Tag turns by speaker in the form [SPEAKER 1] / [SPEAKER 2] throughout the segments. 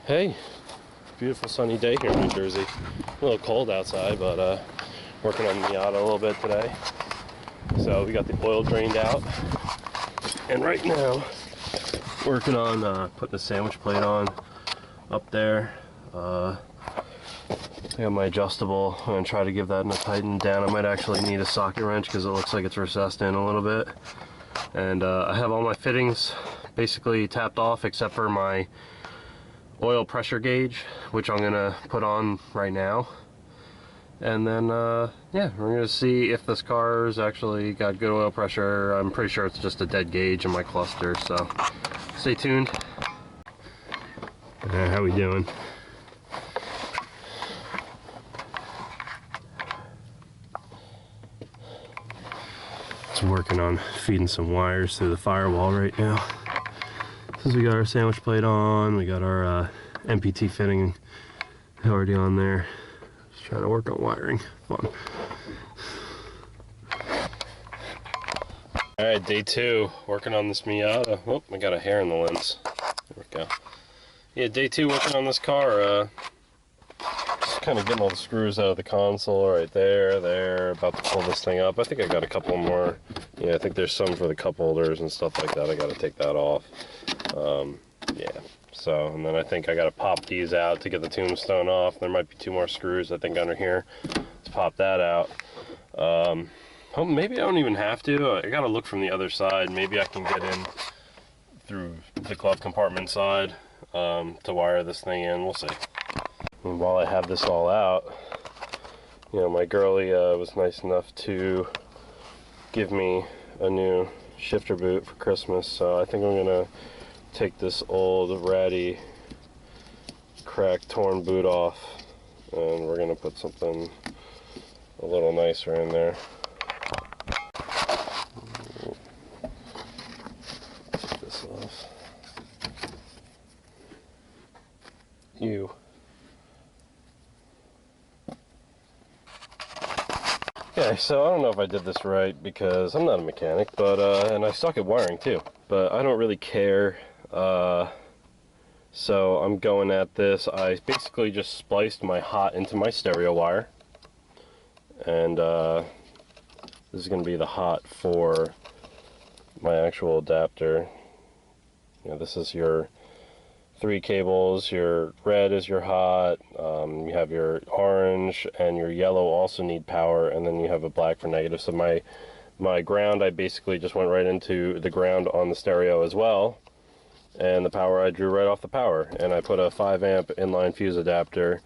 [SPEAKER 1] Hey, beautiful sunny day here in New Jersey. A little cold outside, but working on the Miata a little bit today. So we got the oil drained out, and right now working on putting the sandwich plate on up there. I got my adjustable. I'm gonna try to give that a tighten down. I might actually need a socket wrench because it looks like it's recessed in a little bit. And I have all my fittings basically tapped off except for my oil pressure gauge, which I'm gonna put on right now. And then yeah, we're gonna see if this car's actually got good oil pressure. I'm pretty sure it's just a dead gauge in my cluster, so stay tuned. How we doing? Just working on feeding some wires through the firewall right now. Since we got our sandwich plate on, we got our MPT fitting already on there. Just trying to work on wiring. Fun. Alright, day 2, working on this Miata. Oh, I got a hair in the lens. There we go. Yeah, day 2 working on this car. Just kind of getting all the screws out of the console right there, about to pull this thing up. I think I got a couple more. Yeah, I think there's some for the cup holders and stuff like that. I got to take that off. Yeah, so, and then I think I got to pop these out to get the tombstone off. There might be 2 more screws, I think, under here. Let's pop that out. Oh, maybe I don't even have to. I got to look from the other side. Maybe I can get in through the glove compartment side to wire this thing in. We'll see. And while I have this all out, you know, my girlie was nice enough to give me a new shifter boot for Christmas, so I think I'm gonna take this old ratty cracked torn boot off and we're gonna put something a little nicer in there. Take this off. Okay, so I don't know if I did this right because I'm not a mechanic, but and I suck at wiring too, but I don't really care. So I'm going at this. I basically just spliced my hot into my stereo wire, and this is going to be the hot for my actual adapter. You know, this is your 3 cables. Your red is your hot, you have your orange, and your yellow also need power, and then you have a black for negative. So my ground, I basically just went right into the ground on the stereo as well, and the power I drew right off the power, and I put a 5 amp inline fuse adapter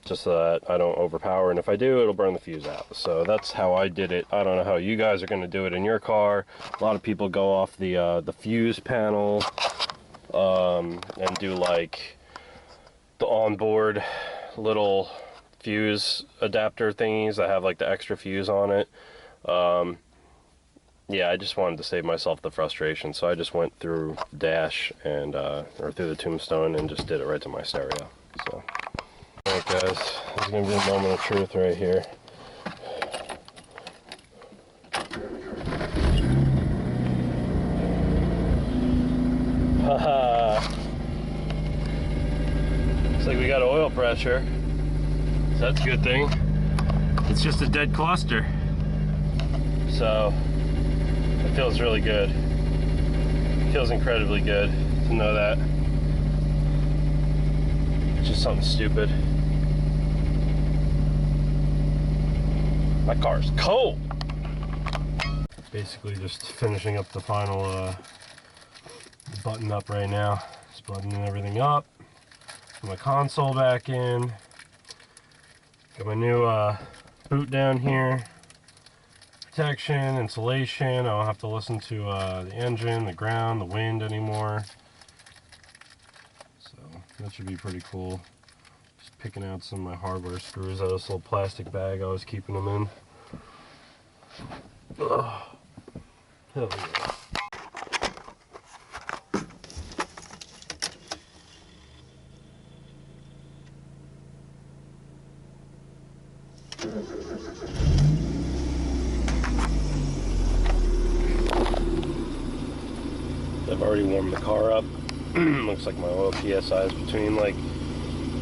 [SPEAKER 1] just so that I don't overpower, and if I do, it'll burn the fuse out. So that's how I did it. I don't know how you guys are going to do it in your car. A lot of people go off the fuse panel and do like the onboard little fuse adapter thingies that have like the extra fuse on it. Yeah, I just wanted to save myself the frustration, so I just went through the dash and or through the tombstone and just did it right to my stereo. So, alright guys, this is gonna be a moment of truth right here. Haha. Looks like we got oil pressure, so that's a good thing. It's just a dead cluster, so it feels really good. It feels incredibly good to know that. It's just something stupid. My car's cold. Basically just finishing up the final button up right now. Just buttoning everything up. Put my console back in. Got my new boot down here. Protection, insulation. I don't have to listen to the engine, the ground, the wind anymore. So that should be pretty cool. Just picking out some of my hardware screws out of this little plastic bag I was keeping them in. Ugh. Hell yeah. I've already warmed the car up. Looks like my oil PSI is between like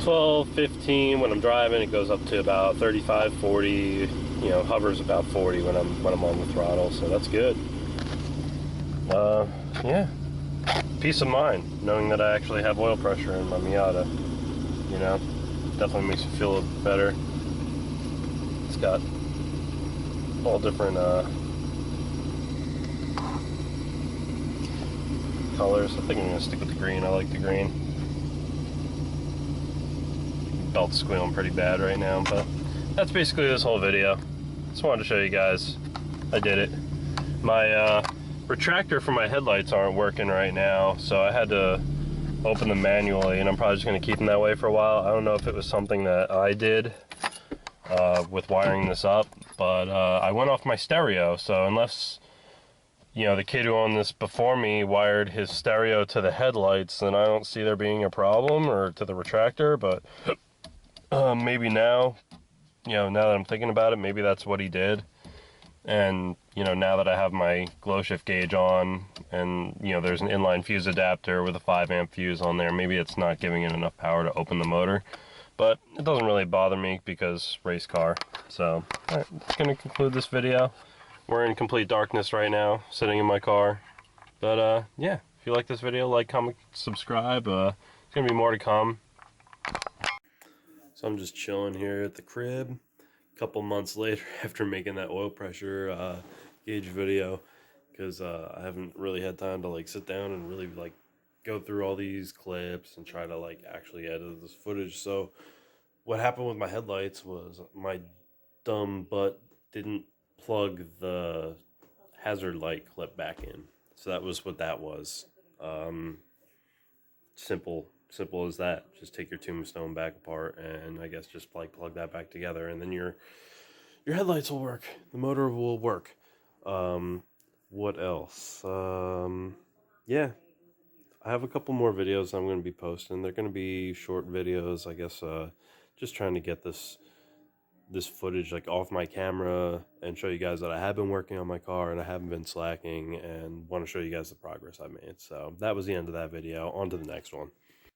[SPEAKER 1] 12, 15 when I'm driving. It goes up to about 35, 40. You know, hovers about 40 when I'm on the throttle. So that's good. Yeah, peace of mind knowing that I actually have oil pressure in my Miata. You know, definitely makes you feel a bit better. It's got all different colors. I think I'm gonna stick with the green. I like the green. Belt's squealing pretty bad right now, but that's basically this whole video. Just wanted to show you guys I did it. My retractor for my headlights aren't working right now, so I had to open them manually, and I'm probably just going to keep them that way for a while. I don't know if it was something that I did with wiring this up, but I went off my stereo, so unless, you know, the kid who owned this before me wired his stereo to the headlights, then I don't see there being a problem, or to the retractor, but maybe now, you know, now that I'm thinking about it, maybe that's what he did. And, you know, now that I have my glow shift gauge on, and, you know, there's an inline fuse adapter with a 5 amp fuse on there, maybe it's not giving it enough power to open the motor. But it doesn't really bother me because race car. So, alright, that's going to conclude this video. We're in complete darkness right now, sitting in my car. But, yeah, if you like this video, like, comment, subscribe. There's going to be more to come. So I'm just chilling here at the crib. Couple months later after making that oil pressure gauge video, because I haven't really had time to like sit down and really like go through all these clips and try to like actually edit this footage. So what happened with my headlights was my dumb butt didn't plug the hazard light clip back in. So that was what that was. Simple as that. Just take your tombstone back apart and I guess just like plug that back together, and then your headlights will work. The motor will work. What else? Yeah, I have a couple more videos I'm going to be posting. They're going to be short videos, I guess. Just trying to get this footage like off my camera and show you guys that I have been working on my car and I haven't been slacking, and want to show you guys the progress I made. So that was the end of that video. On to the next one.